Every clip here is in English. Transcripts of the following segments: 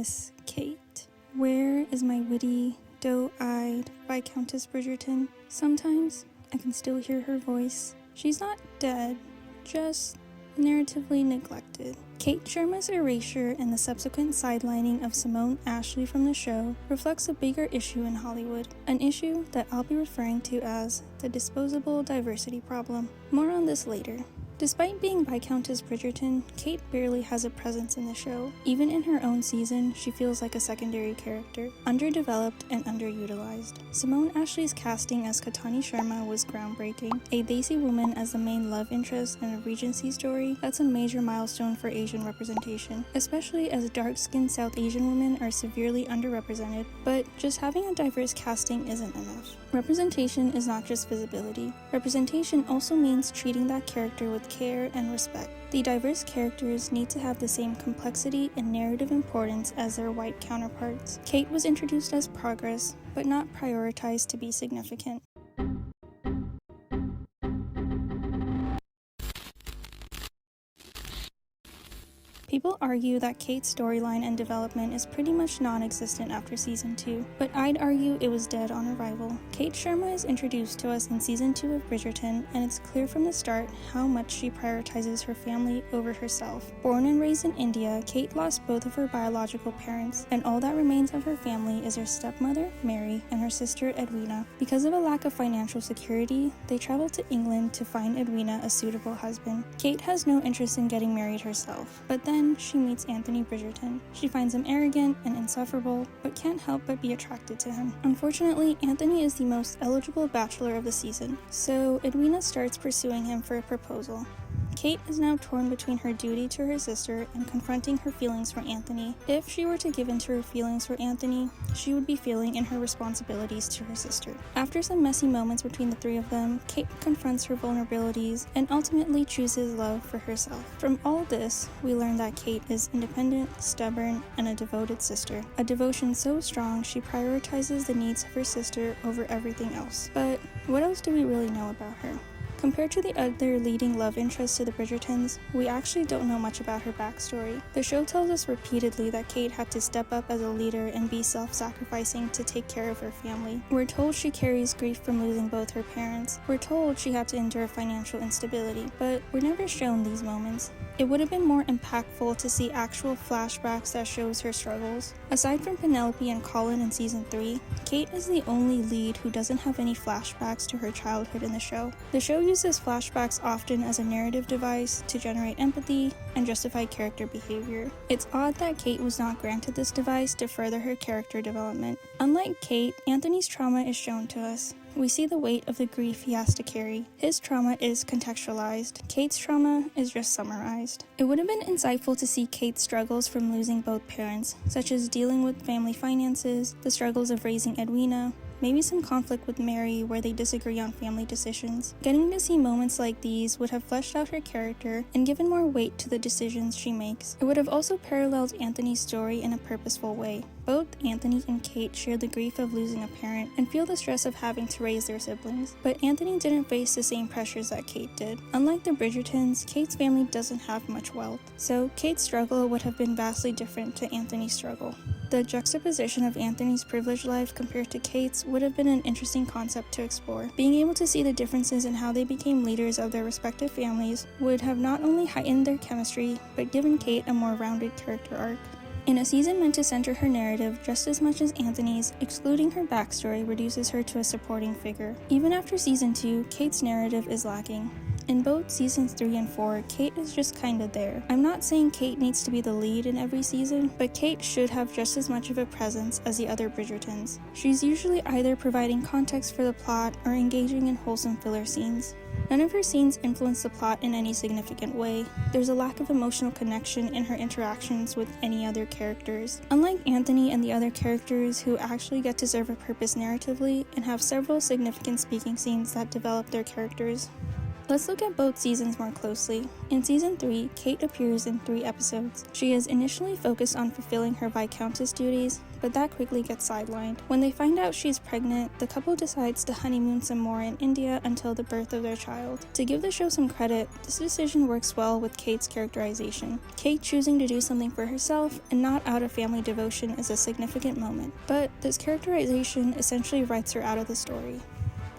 Miss Kate? Where is my witty, doe-eyed Viscountess Bridgerton? Sometimes I can still hear her voice. She's not dead, just narratively neglected. Kate Sharma's erasure and the subsequent sidelining of Simone Ashley from the show reflects a bigger issue in Hollywood, an issue that I'll be referring to as the disposable diversity problem. More on this later. Despite being Viscountess Bridgerton, Kate barely has a presence in the show. Even in her own season, she feels like a secondary character, underdeveloped and underutilized. Simone Ashley's casting as Kate Sharma was groundbreaking. A Desi woman as the main love interest in a Regency story, that's a major milestone for Asian representation, especially as dark-skinned South Asian women are severely underrepresented. But just having a diverse casting isn't enough. Representation is not just visibility. Representation also means treating that character with care and respect. The diverse characters need to have the same complexity and narrative importance as their white counterparts. Kate was introduced as progress, but not prioritized to be significant. People argue that Kate's storyline and development is pretty much non-existent after season 2, but I'd argue it was dead on arrival. Kate Sharma is introduced to us in season 2 of Bridgerton, and it's clear from the start how much she prioritizes her family over herself. Born and raised in India, Kate lost both of her biological parents, and all that remains of her family is her stepmother, Mary, and her sister, Edwina. Because of a lack of financial security, they travel to England to find Edwina a suitable husband. Kate has no interest in getting married herself, but then she meets Anthony Bridgerton. She finds him arrogant and insufferable, but can't help but be attracted to him. Unfortunately, Anthony is the most eligible bachelor of the season, so Edwina starts pursuing him for a proposal. Kate is now torn between her duty to her sister and confronting her feelings for Anthony. If she were to give in to her feelings for Anthony, she would be failing in her responsibilities to her sister. After some messy moments between the three of them, Kate confronts her vulnerabilities and ultimately chooses love for herself. From all this, we learn that Kate is independent, stubborn, and a devoted sister. A devotion so strong she prioritizes the needs of her sister over everything else. But what else do we really know about her? Compared to the other leading love interests to the Bridgertons, we actually don't know much about her backstory. The show tells us repeatedly that Kate had to step up as a leader and be self-sacrificing to take care of her family. We're told she carries grief from losing both her parents. We're told she had to endure financial instability, but we're never shown these moments. It would have been more impactful to see actual flashbacks that shows her struggles. Aside from Penelope and Colin in season 3, Kate is the only lead who doesn't have any flashbacks to her childhood in the show. The show uses flashbacks often as a narrative device to generate empathy and justify character behavior. It's odd that Kate was not granted this device to further her character development. Unlike Kate, Anthony's trauma is shown to us. We see the weight of the grief he has to carry. His trauma is contextualized. Kate's trauma is just summarized. It would have been insightful to see Kate's struggles from losing both parents, such as dealing with family finances, the struggles of raising Edwina, maybe some conflict with Mary where they disagree on family decisions. Getting to see moments like these would have fleshed out her character and given more weight to the decisions she makes. It would have also paralleled Anthony's story in a purposeful way. Both Anthony and Kate share the grief of losing a parent and feel the stress of having to raise their siblings, but Anthony didn't face the same pressures that Kate did. Unlike the Bridgertons, Kate's family doesn't have much wealth, so Kate's struggle would have been vastly different to Anthony's struggle. The juxtaposition of Anthony's privileged life compared to Kate's would have been an interesting concept to explore. Being able to see the differences in how they became leaders of their respective families would have not only heightened their chemistry, but given Kate a more rounded character arc. In a season meant to center her narrative just as much as Anthony's, excluding her backstory reduces her to a supporting figure. Even after season 2, Kate's narrative is lacking. In both seasons 3 and 4, Kate is just kinda there. I'm not saying Kate needs to be the lead in every season, but Kate should have just as much of a presence as the other Bridgertons. She's usually either providing context for the plot or engaging in wholesome filler scenes. None of her scenes influence the plot in any significant way. There's a lack of emotional connection in her interactions with any other characters. Unlike Anthony and the other characters who actually get to serve a purpose narratively and have several significant speaking scenes that develop their characters. Let's look at both seasons more closely. In season 3, Kate appears in 3 episodes. She is initially focused on fulfilling her Viscountess duties, but that quickly gets sidelined. When they find out she's pregnant, the couple decides to honeymoon some more in India until the birth of their child. To give the show some credit, this decision works well with Kate's characterization. Kate choosing to do something for herself and not out of family devotion is a significant moment, but this characterization essentially writes her out of the story.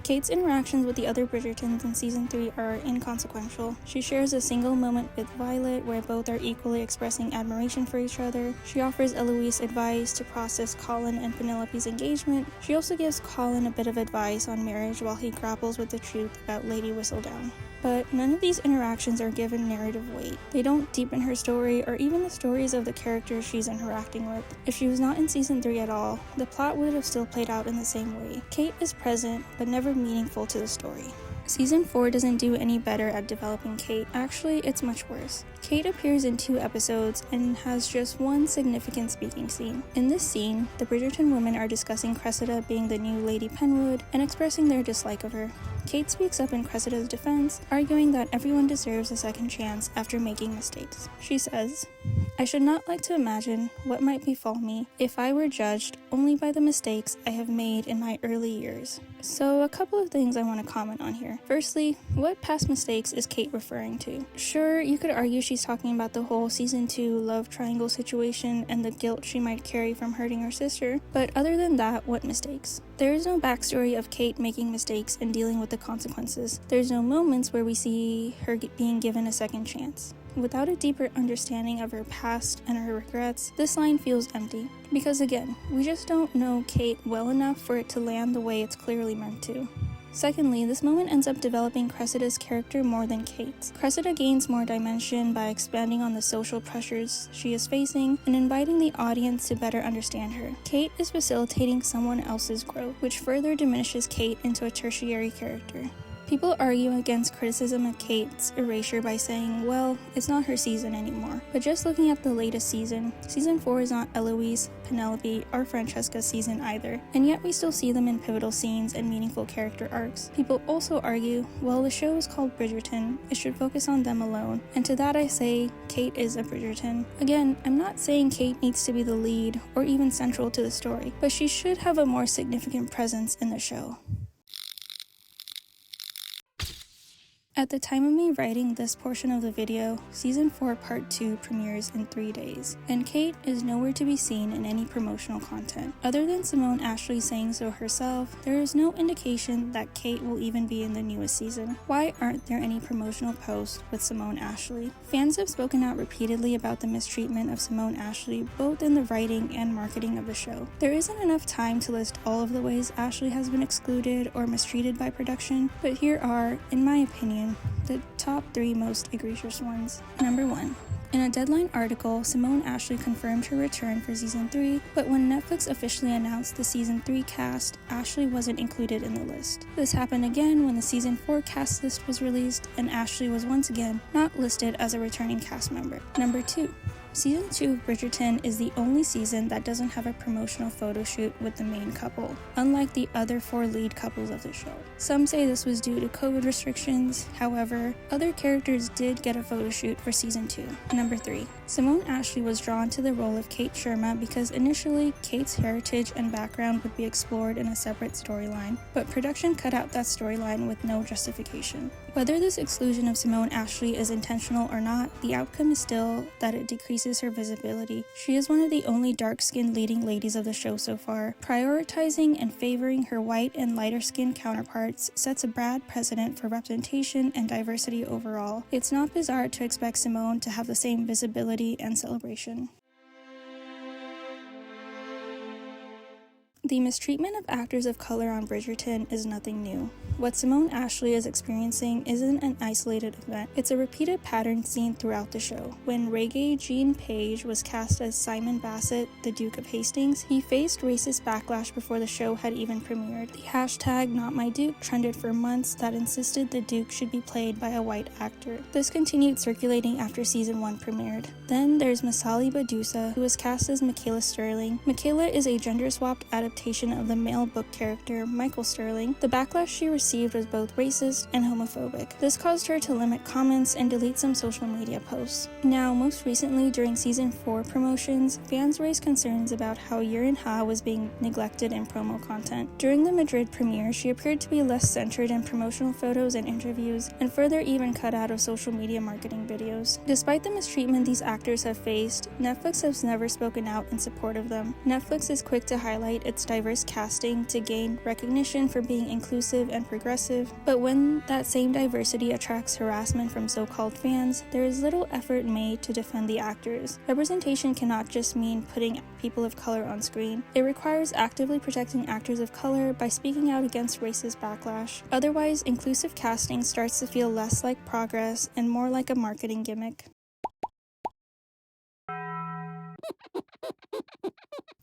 Kate's interactions with the other Bridgertons in season 3 are inconsequential. She shares a single moment with Violet where both are equally expressing admiration for each other. She offers Eloise advice to process Colin and Penelope's engagement. She also gives Colin a bit of advice on marriage while he grapples with the truth about Lady Whistledown. But none of these interactions are given narrative weight. They don't deepen her story or even the stories of the characters she's interacting with. If she was not in season 3 at all, the plot would have still played out in the same way. Kate is present, but never meaningful to the story. Season 4 doesn't do any better at developing Kate. Actually, it's much worse. Kate appears in 2 episodes and has just one significant speaking scene. In this scene, the Bridgerton women are discussing Cressida being the new Lady Penwood and expressing their dislike of her. Kate speaks up in Cressida's defense, arguing that everyone deserves a second chance after making mistakes. She says, "I should not like to imagine what might befall me if I were judged only by the mistakes I have made in my early years." So a couple of things I want to comment on here. Firstly, what past mistakes is Kate referring to? Sure, you could argue she's talking about the whole season 2 love triangle situation and the guilt she might carry from hurting her sister, but other than that, what mistakes? There is no backstory of Kate making mistakes and dealing with the consequences. There's no moments where we see her being given a second chance. Without a deeper understanding of her past and her regrets, this line feels empty. Because again, we just don't know Kate well enough for it to land the way it's clearly meant to. Secondly, this moment ends up developing Cressida's character more than Kate's. Cressida gains more dimension by expanding on the social pressures she is facing and inviting the audience to better understand her. Kate is facilitating someone else's growth, which further diminishes Kate into a tertiary character. People argue against criticism of Kate's erasure by saying, well, it's not her season anymore. But just looking at the latest season, season 4 is not Eloise, Penelope, or Francesca's season either, and yet we still see them in pivotal scenes and meaningful character arcs. People also argue, well, the show is called Bridgerton, it should focus on them alone, and to that I say, Kate is a Bridgerton. Again, I'm not saying Kate needs to be the lead or even central to the story, but she should have a more significant presence in the show. At the time of me writing this portion of the video, Season 4 Part 2 premieres in 3 days, and Kate is nowhere to be seen in any promotional content. Other than Simone Ashley saying so herself, there is no indication that Kate will even be in the newest season. Why aren't there any promotional posts with Simone Ashley? Fans have spoken out repeatedly about the mistreatment of Simone Ashley, both in the writing and marketing of the show. There isn't enough time to list all of the ways Ashley has been excluded or mistreated by production, but here are, in my opinion, the top 3 most egregious ones. Number 1. In a Deadline article, Simone Ashley confirmed her return for Season 3, but when Netflix officially announced the Season 3 cast, Ashley wasn't included in the list. This happened again when the Season 4 cast list was released, and Ashley was once again not listed as a returning cast member. Number 2. Season 2 of Bridgerton is the only season that doesn't have a promotional photo shoot with the main couple, unlike the other 4 lead couples of the show. Some say this was due to COVID restrictions, however, other characters did get a photo shoot for Season 2. Number 3. Simone Ashley was drawn to the role of Kate Sharma because initially Kate's heritage and background would be explored in a separate storyline, but production cut out that storyline with no justification. Whether this exclusion of Simone Ashley is intentional or not, the outcome is still that it decreases her visibility. She is one of the only dark-skinned leading ladies of the show so far. Prioritizing and favoring her white and lighter-skinned counterparts sets a bad precedent for representation and diversity overall. It's not bizarre to expect Simone to have the same visibility and celebration. The mistreatment of actors of color on Bridgerton is nothing new. What Simone Ashley is experiencing isn't an isolated event. It's a repeated pattern seen throughout the show. When Regé Jean Page was cast as Simon Bassett, the Duke of Hastings, he faced racist backlash before the show had even premiered. The hashtag #NotMyDuke trended for months that insisted the Duke should be played by a white actor. This continued circulating after Season 1 premiered. Then there's Masali Badusa, who was cast as Michaela Sterling. Michaela is a gender-swapped adaptation adaptation of the male book character Michael Sterling, the backlash she received was both racist and homophobic. This caused her to limit comments and delete some social media posts. Now, most recently during season 4 promotions, fans raised concerns about how Yurin Ha was being neglected in promo content. During the Madrid premiere, she appeared to be less centered in promotional photos and interviews, and further even cut out of social media marketing videos. Despite the mistreatment these actors have faced, Netflix has never spoken out in support of them. Netflix is quick to highlight its diverse casting to gain recognition for being inclusive and progressive, but when that same diversity attracts harassment from so-called fans, there is little effort made to defend the actors. Representation cannot just mean putting people of color on screen. It requires actively protecting actors of color by speaking out against racist backlash. Otherwise, inclusive casting starts to feel less like progress and more like a marketing gimmick.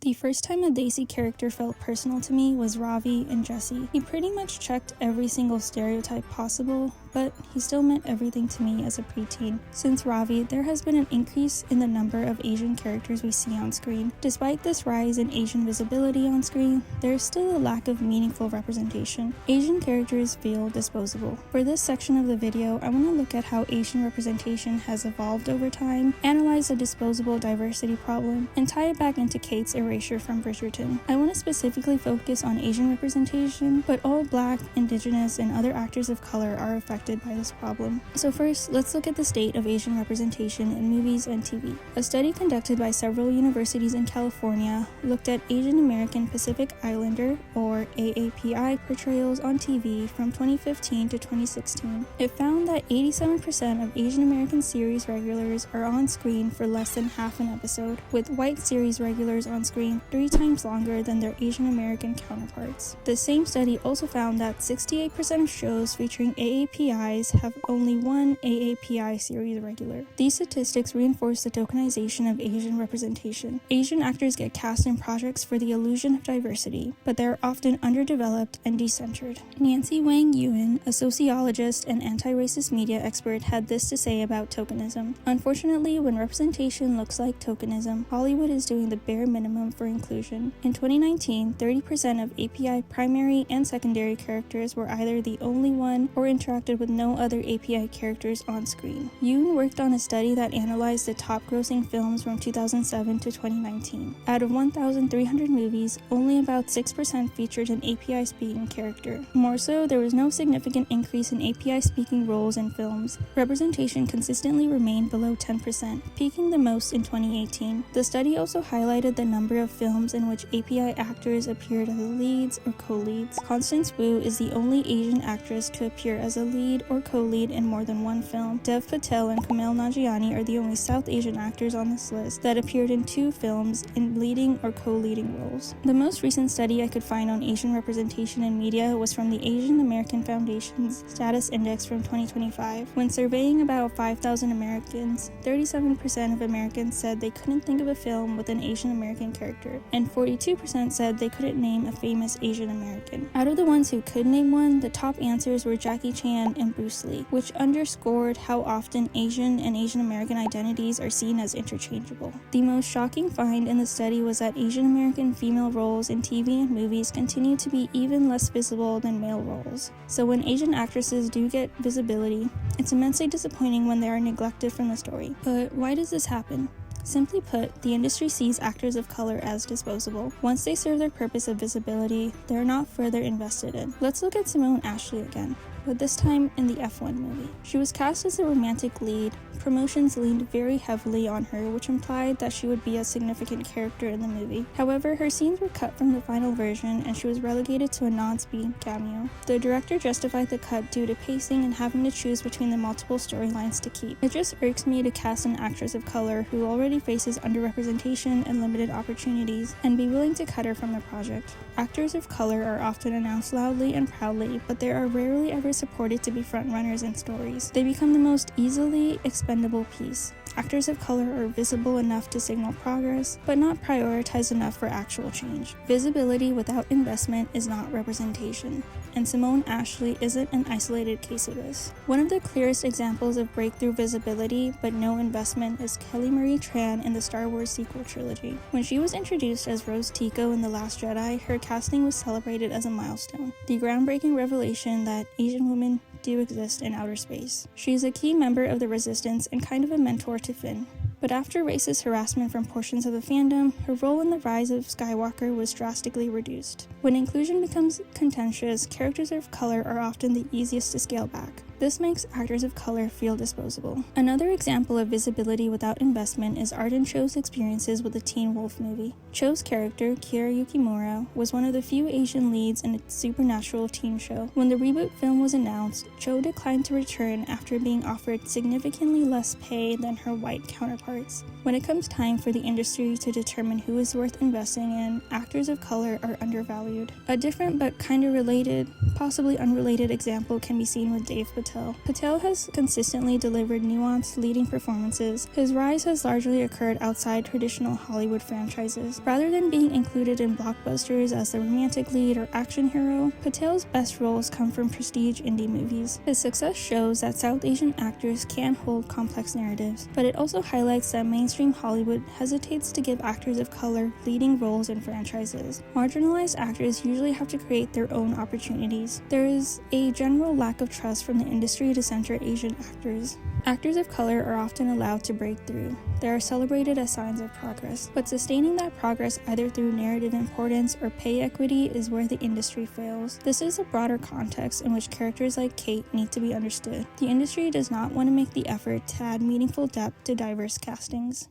The first time a Daisy character felt personal to me was Ravi in Jessie. He pretty much checked every single stereotype possible, but he still meant everything to me as a preteen. Since Ravi, there has been an increase in the number of Asian characters we see on screen. Despite this rise in Asian visibility on screen, there is still a lack of meaningful representation. Asian characters feel disposable. For this section of the video, I want to look at how Asian representation has evolved over time, analyze the disposable diversity problem, and tie it back into Kate's erasure from Bridgerton. I want to specifically focus on Asian representation, but all Black, Indigenous, and other actors of color are affected by this problem. So first, let's look at the state of Asian representation in movies and TV. A study conducted by several universities in California looked at Asian American Pacific Islander, or AAPI, portrayals on TV from 2015 to 2016. It found that 87% of Asian American series regulars are on screen for less than half an episode, with white series regulars on screen 3 times longer than their Asian American counterparts. The same study also found that 68% of shows featuring AAPIs have only one AAPI series regular. These statistics reinforce the tokenization of Asian representation. Asian actors get cast in projects for the illusion of diversity, but they are often underdeveloped and decentered. Nancy Wang Yuen, a sociologist and anti-racist media expert, had this to say about tokenism. Unfortunately, when representation looks like tokenism, Hollywood is doing the bare minimum for inclusion. In 2019, 30% of API primary and secondary characters were either the only one or interacted with no other API characters on screen. Yoon worked on a study that analyzed the top grossing films from 2007 to 2019. Out of 1,300 movies, only about 6% featured an API speaking character. More so, there was no significant increase in API speaking roles in films. Representation consistently remained below 10%, peaking the most in 2018. The study also highlighted the number of films in which API actors appeared as leads or co-leads. Constance Wu is the only Asian actress to appear as a lead or co-lead in more than one film. Dev Patel and Kumail Nanjiani are the only South Asian actors on this list that appeared in 2 films in leading or co-leading roles. The most recent study I could find on Asian representation in media was from the Asian American Foundation's Status Index from 2025. When surveying about 5,000 Americans, 37% of Americans said they couldn't think of a film with an Asian American character, and 42% said they couldn't name a famous Asian American. Out of the ones who could name one, the top answers were Jackie Chan and Bruce Lee, which underscored how often Asian and Asian American identities are seen as interchangeable. The most shocking find in the study was that Asian American female roles in TV and movies continue to be even less visible than male roles. So when Asian actresses do get visibility, it's immensely disappointing when they are neglected from the story. But why does this happen? Simply put, the industry sees actors of color as disposable. Once they serve their purpose of visibility, they are not further invested in. Let's look at Simone Ashley again, but this time in the F1 movie. She was cast as a romantic lead. Promotions leaned very heavily on her, which implied that she would be a significant character in the movie. However, her scenes were cut from the final version and she was relegated to a non-speaking cameo. The director justified the cut due to pacing and having to choose between the multiple storylines to keep. It just irks me to cast an actress of color who already faces underrepresentation and limited opportunities and be willing to cut her from the project. Actors of color are often announced loudly and proudly, but they are rarely ever supported to be frontrunners in stories. They become the most easily expendable piece. Actors of color are visible enough to signal progress, but not prioritized enough for actual change. Visibility without investment is not representation, and Simone Ashley isn't an isolated case of this. One of the clearest examples of breakthrough visibility but no investment is Kelly Marie Tran in the Star Wars sequel trilogy. When she was introduced as Rose Tico in The Last Jedi, her casting was celebrated as a milestone, the groundbreaking revelation that Asian women do exist in outer space. She is a key member of the Resistance and kind of a mentor to Finn. But after racist harassment from portions of the fandom, her role in the rise of Skywalker was drastically reduced. When inclusion becomes contentious, characters of color are often the easiest to scale back. This makes actors of color feel disposable. Another example of visibility without investment is Arden Cho's experiences with the Teen Wolf movie. Cho's character, Kira Yukimura, was one of the few Asian leads in a supernatural teen show. When the reboot film was announced, Cho declined to return after being offered significantly less pay than her white counterparts. When it comes time for the industry to determine who is worth investing in, actors of color are undervalued. A different but kind of related, possibly unrelated example can be seen with Dave Patel. Patel has consistently delivered nuanced, leading performances. His rise has largely occurred outside traditional Hollywood franchises. Rather than being included in blockbusters as the romantic lead or action hero, Patel's best roles come from prestige indie movies. His success shows that South Asian actors can hold complex narratives, but it also highlights that mainstream Hollywood hesitates to give actors of color leading roles in franchises. Marginalized actors usually have to create their own opportunities. There is a general lack of trust from the industry to center Asian actors. Actors of color are often allowed to break through. They are celebrated as signs of progress, but sustaining that progress either through narrative importance or pay equity is where the industry fails. This is a broader context in which characters like Kate need to be understood. The industry does not want to make the effort to add meaningful depth to diverse castings.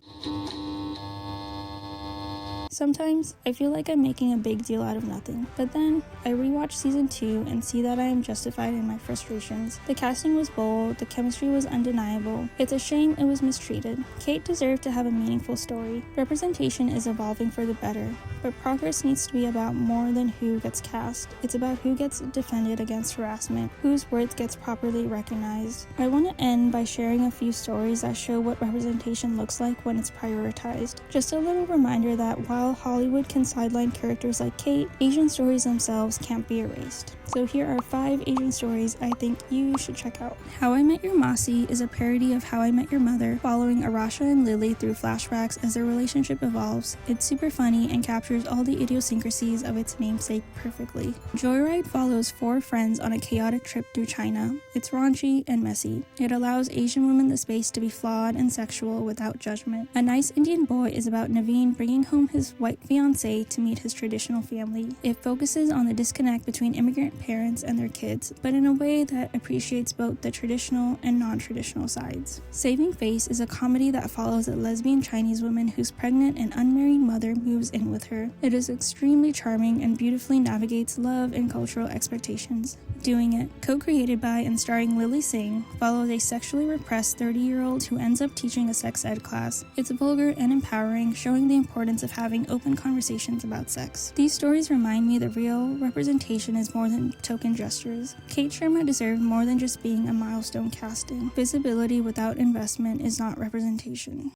Sometimes, I feel like I'm making a big deal out of nothing, but then I rewatch season 2 and see that I am justified in my frustrations. The casting was bold, the chemistry was undeniable. It's a shame it was mistreated. Kate deserved to have a meaningful story. Representation is evolving for the better, but progress needs to be about more than who gets cast. It's about who gets defended against harassment, whose worth gets properly recognized. I want to end by sharing a few stories that show what representation looks like when it's prioritized. Just a little reminder that while Hollywood can sideline characters like Kate, Asian stories themselves can't be erased. So here are 5 Asian stories I think you should check out. How I Met Your Masi is a parody of How I Met Your Mother, following Arasha and Lily through flashbacks as their relationship evolves. It's super funny and captures all the idiosyncrasies of its namesake perfectly. Joyride follows 4 friends on a chaotic trip through China. It's raunchy and messy. It allows Asian women the space to be flawed and sexual without judgment. A Nice Indian Boy is about Naveen bringing home his white fiancé to meet his traditional family. It focuses on the disconnect between immigrant parents and their kids, but in a way that appreciates both the traditional and non-traditional sides. Saving Face is a comedy that follows a lesbian Chinese woman whose pregnant and unmarried mother moves in with her. It is extremely charming and beautifully navigates love and cultural expectations. Doing It, co-created by and starring Lily Singh, follows a sexually repressed 30-year-old who ends up teaching a sex ed class. It's vulgar and empowering, showing the importance of having open conversations about sex. These stories remind me that real representation is more than token gestures. Kate Sharma deserved more than just being a milestone casting. Visibility without investment is not representation.